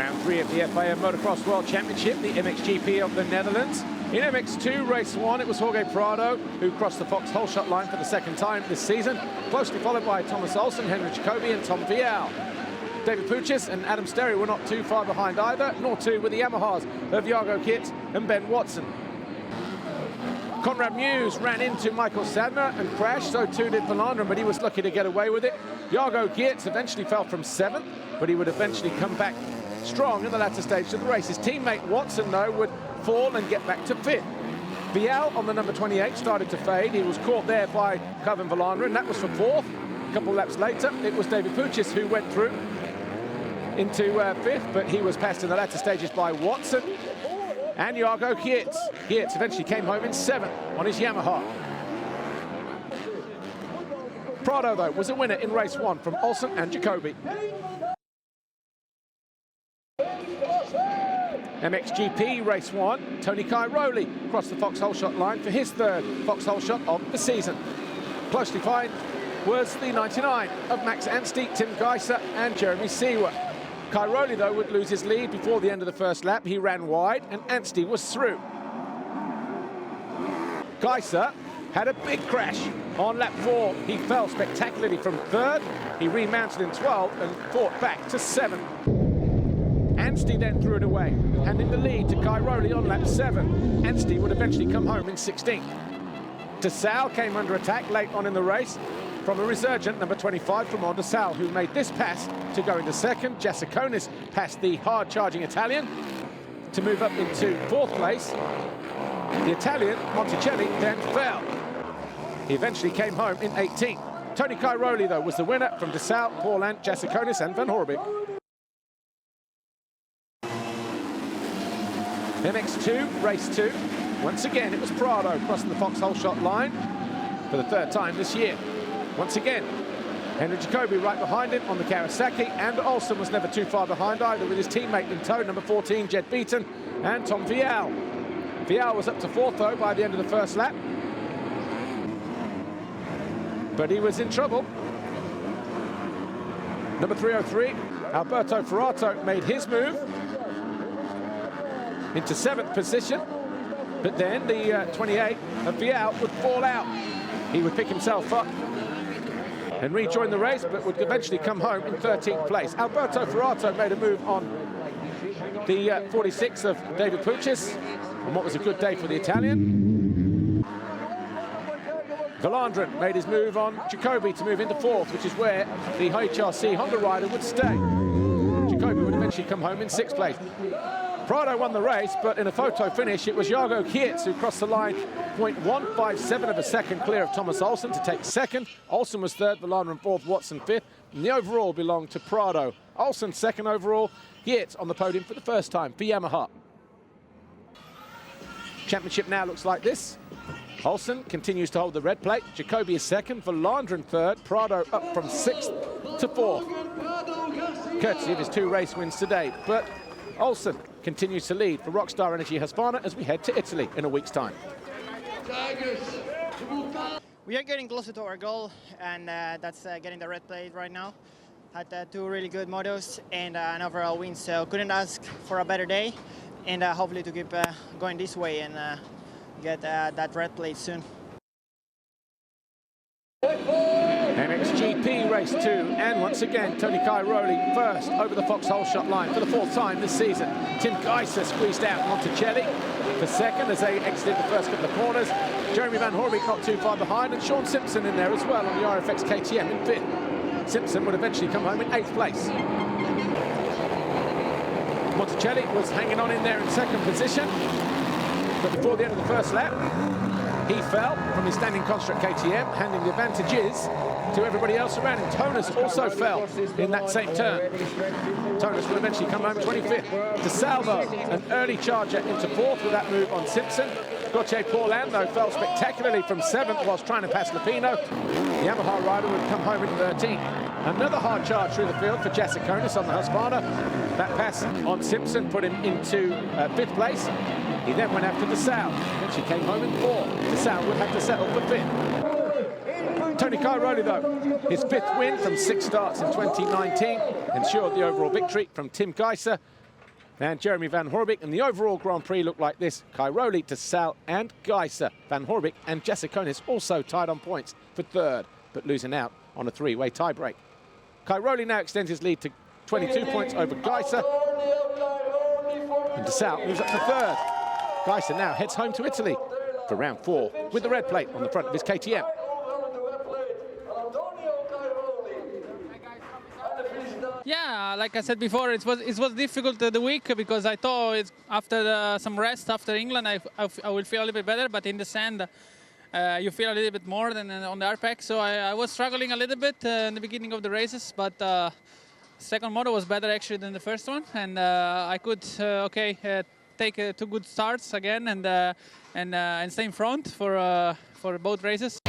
Round 3 of the FIM Motocross World Championship, the MXGP of the Netherlands. In MX2 Race 1, it was Jorge Prado who crossed the Fox hole shot line for the second time this season, closely followed by Thomas Olsen, Henry Jacobi and Tom Vial. David Puchis and Adam Sterry were not too far behind either, nor too were the Yamahas of Jago, Geerts and Ben Watson. Conrad Muse ran into Michael Sadner and crashed, so too did Valandren, but he was lucky to get away with it. Jago Geerts eventually fell from 7th, but he would eventually come back strong in the latter stage of the race. His teammate Watson, though, would fall and get back to 5th. Vial on the number 28 started to fade. He was caught there by Kevin Valandren. That was for 4th. A couple laps later, it was David Puchis who went through into 5th, but he was passed in the latter stages by Watson and Jago Geerts. Geerts eventually came home in 7th on his Yamaha. Prado, though, was a winner in race 1 from Olsen and Jacobi. MXGP Race 1, Tony Cairoli crossed the Fox hole shot line for his 3rd Fox hole shot of the season. Closely behind was the 99 of Max Anstey, Tim Gajser and Jeremy Seawer. Cairoli, though, would lose his lead before the end of the first lap. He ran wide and Anstey was through. Gajser had a big crash on lap 4. He fell spectacularly from 3rd. He remounted in 12th and fought back to 7th. Anstey then threw it away, handing the lead to Cairoli on lap 7. Anstey would eventually come home in 16th. Desalle came under attack late on in the race from a resurgent number 25 from Desalle, who made this pass to go into 2nd. Jago passed the hard-charging Italian to move up into 4th place. The Italian, Monticelli, then fell. He eventually came home in 18th. Tony Cairoli, though, was the winner from Desalle, Paulant, Jago and Van Horbik. MX2 Race 2. Once again, it was Prado crossing the Fox hole shot line for the 3rd time this year. Once again, Henry Jacobi right behind him on the Kawasaki, and Olsen was never too far behind either, with his teammate in tow, number 14, Jed Beaton, and Tom Vial. Vial was up to 4th, though, by the end of the first lap. But he was in trouble. Number 303, Alberto Ferrato, made his move into 7th position, but then the 28 of Vial would fall out. He would pick himself up and rejoin the race, but would eventually come home in 13th place. Alberto Ferrato made a move on the 46 of David Puchis, on what was a good day for the Italian. Valandren made his move on Jacobi to move into 4th, which is where the HRC Honda rider would stay. Jacobi would eventually come home in 6th place. Prado won the race, but in a photo finish, it was Jago Geerts who crossed the line 0.157 of a second clear of Thomas Olsen to take 2nd. Olsen was 3rd, Valandren 4th, Watson 5th. And the overall belonged to Prado. Olsen 2nd overall, Geerts on the podium for the 1st time for Yamaha. Championship now looks like this. Olsen continues to hold the red plate. Jacobi is 2nd, Valandren 3rd, Prado up from 6th to 4th. Courtesy of his 2 race wins today. But Olsen continues to lead for Rockstar Energy Husqvarna as we head to Italy in a week's time. We are getting closer to our goal, and that's getting the red plate right now. Had 2 really good motos and an overall win, so couldn't ask for a better day, and hopefully to keep going this way and get that red plate soon. MXGP Race 2, and once again, Tony Cairoli first over the Fox hole shot line for the 4th time this season. Tim Gajser squeezed out Monticelli for 2nd as they exited the first couple of corners. Jeremy Van Horbik not too far behind, and Sean Simpson in there as well on the RFX KTM in 5th. Simpson would eventually come home in 8th place. Monticelli was hanging on in there in 2nd position, but before the end of the first lap, he fell from his standing construct KTM, handing the advantages to everybody else around him. Tonas also fell in that same turn. Tonas will eventually come home 25th. Desalle, an early charger into 4th with that move on Simpson. Jorge Paulant, though, fell spectacularly from 7th whilst trying to pass Lupino. The Yamaha rider would come home in 13th. Another hard charge through the field for Jago on the Husqvarna. That pass on Simpson put him into 5th place. He then went after Desalle, and she came home in 4th. Desalle would have to settle for 5th. Tony Cairoli, though, his 5th win from 6 starts in 2019, ensured the overall victory from Tim Gajser. And Jeremy Van Horbik, and the overall Grand Prix looked like this. Cairoli, Desalle and Gajser. Van Horbik and Jessiconis also tied on points for third, but losing out on a three-way tiebreak. Cairoli now extends his lead to 22 points over Gajser. And Desalle moves up to third. Gajser now heads home to Italy for round 4 with the red plate on the front of his KTM. Yeah, like I said before, it was difficult the week because I thought after some rest after England I will feel a little bit better, but in the sand you feel a little bit more than on the RPEC. So I was struggling a little bit in the beginning of the races, but second moto was better actually than the first one, and I could take 2 good starts again and stay in front for both races.